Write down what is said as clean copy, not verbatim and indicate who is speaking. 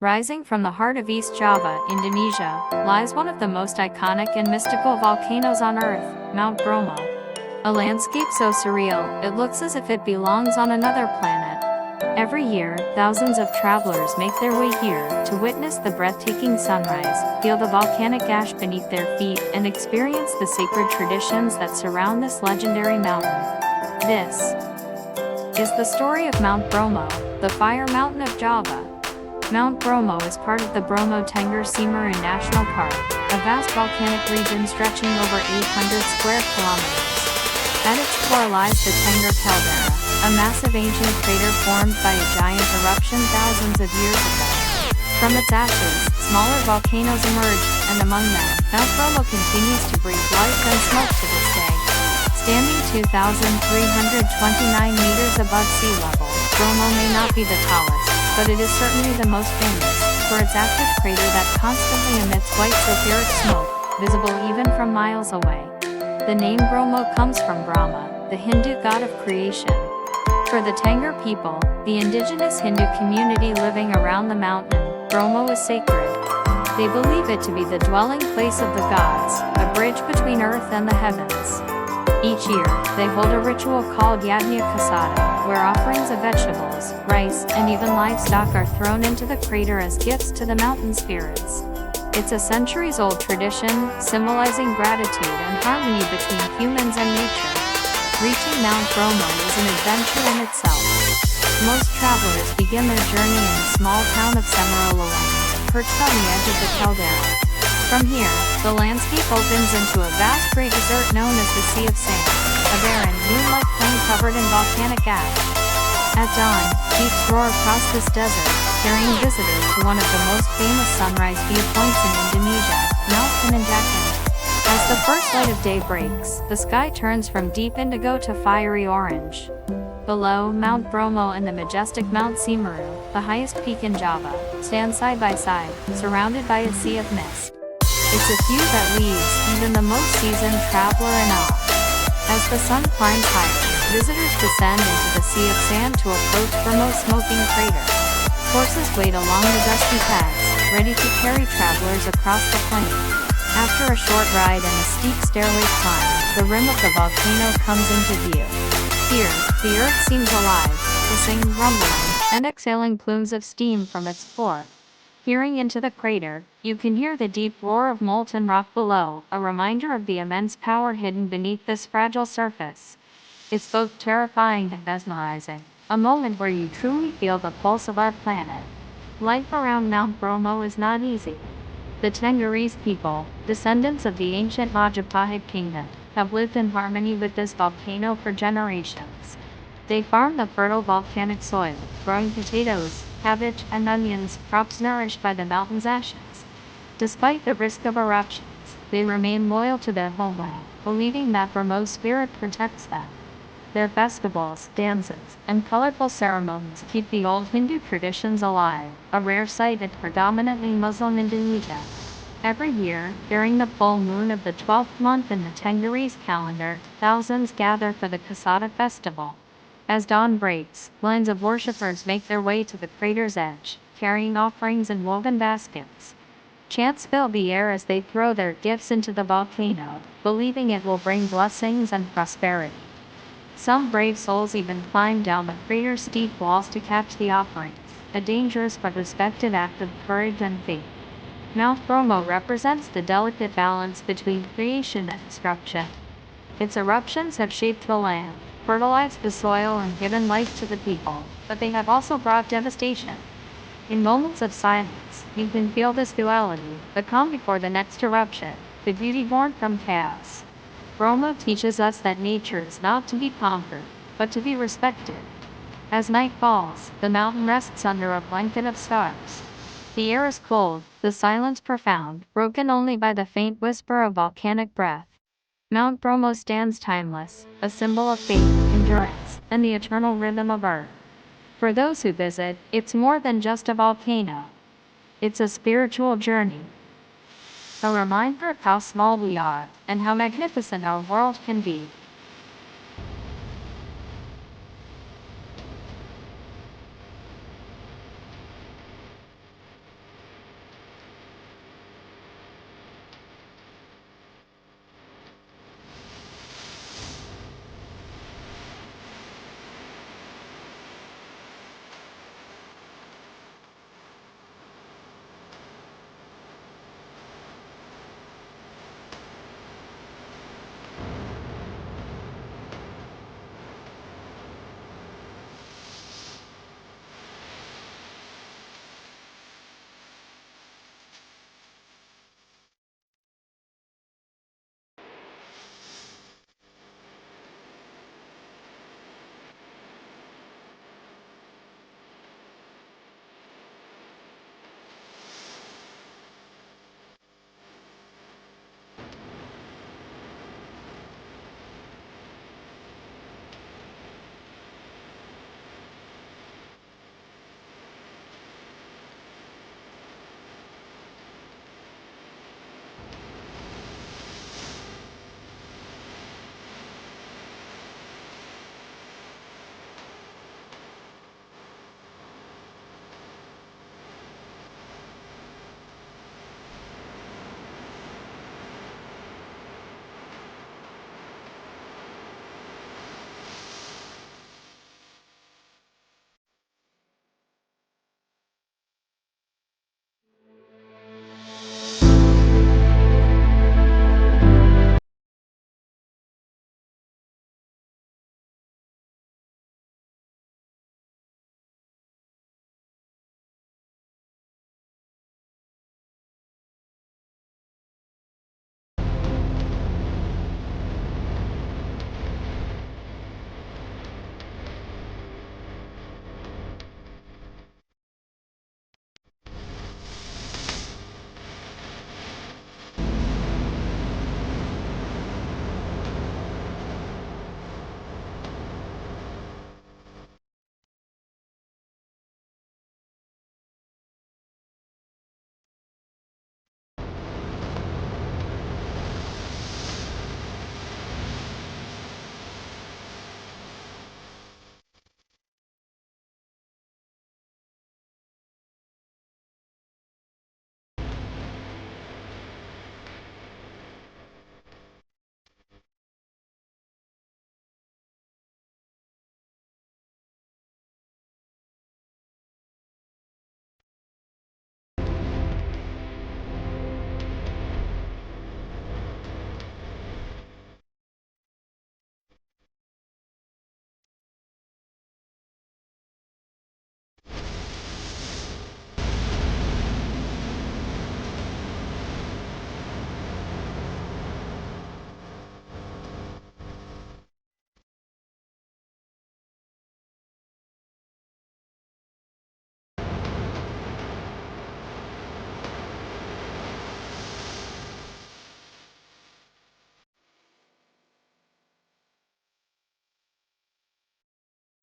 Speaker 1: Rising from the heart of East Java, Indonesia, lies one of the most iconic and mystical volcanoes on Earth, Mount Bromo. A landscape so surreal, it looks as if it belongs on another planet. Every year, thousands of travelers make their way here to witness the breathtaking sunrise, feel the volcanic ash beneath their feet, and experience the sacred traditions that surround this legendary mountain. This is the story of Mount Bromo, the fire mountain of Java. Mount Bromo is part of the Bromo Tengger Semeru National Park, a vast volcanic region stretching over 800 square kilometers. At its core lies the Tengger caldera, a massive ancient crater formed by a giant eruption thousands of years ago. From its ashes, smaller volcanoes emerged, and among them, Mount Bromo continues to breathe life and smoke to this day. Standing 2,329 meters above sea level, Bromo may not be the tallest, but it is certainly the most famous, for its active crater that constantly emits white sulfuric smoke, visible even from miles away. The name Bromo comes from Brahma, the Hindu god of creation. For the Tengger people, the indigenous Hindu community living around the mountain, Bromo is sacred. They believe it to be the dwelling place of the gods, a bridge between earth and the heavens. Each year, they hold a ritual called Yajna Kasada, where offerings of vegetables, rice, and even livestock are thrown into the crater as gifts to the mountain spirits. It's a centuries-old tradition, symbolizing gratitude and harmony between humans and nature. Reaching Mount Bromo is an adventure in itself. Most travelers begin their journey in the small town of Semeru, perched on the edge of the caldera. From here, the landscape opens into a vast gray desert known as the Sea of Sand, a barren, moonlit plain covered in volcanic ash. At dawn, jeeps roar across this desert, carrying visitors to one of the most famous sunrise viewpoints in Indonesia, Mount Bromo. As the first light of day breaks, the sky turns from deep indigo to fiery orange. Below, Mount Bromo and the majestic Mount Semeru, the highest peak in Java, stand side by side, surrounded by a sea of mist. It's a view that leaves even the most seasoned traveler in awe. As the sun climbs higher, visitors descend into the Sea of Sand to approach Bromo's smoking crater. Horses wait along the dusty paths, ready to carry travelers across the plain. After a short ride and a steep stairway climb, the rim of the volcano comes into view. Here, the earth seems alive, hissing, rumbling, and exhaling plumes of steam from its floor. Peering into the crater, you can hear the deep roar of molten rock below, a reminder of the immense power hidden beneath this fragile surface. It's both terrifying and mesmerizing, a moment where you truly feel the pulse of our planet. Life around Mount Bromo is not easy. The Tenggerese people, descendants of the ancient Majapahit kingdom, have lived in harmony with this volcano for generations. They farm the fertile volcanic soil, growing potatoes, cabbage, and onions, crops nourished by the mountain's ashes. Despite the risk of eruptions, they remain loyal to their homeland, believing that Bromo's spirit protects them. Their festivals, dances, and colorful ceremonies keep the old Hindu traditions alive, a rare sight in predominantly Muslim Indonesia. Every year, during the full moon of the 12th month in the Tenggerese calendar, thousands gather for the Kasada festival. As dawn breaks, lines of worshippers make their way to the crater's edge, carrying offerings in woven baskets. Chants fill the air as they throw their gifts into the volcano, believing it will bring blessings and prosperity. Some brave souls even climb down the crater's steep walls to catch the offerings, a dangerous but respected act of courage and faith. Mount Bromo represents the delicate balance between creation and destruction. Its eruptions have shaped the land, fertilized the soil, and given life to the people, but they have also brought devastation. In moments of silence, you can feel this duality, the calm before the next eruption, the beauty born from chaos. Bromo teaches us that nature is not to be conquered, but to be respected. As night falls, the mountain rests under a blanket of stars. The air is cold, the silence profound, broken only by the faint whisper of volcanic breath. Mount Bromo stands timeless, a symbol of faith, endurance, and the eternal rhythm of earth. For those who visit, it's more than just a volcano. It's a spiritual journey. A reminder of how small we are, and how magnificent our world can be.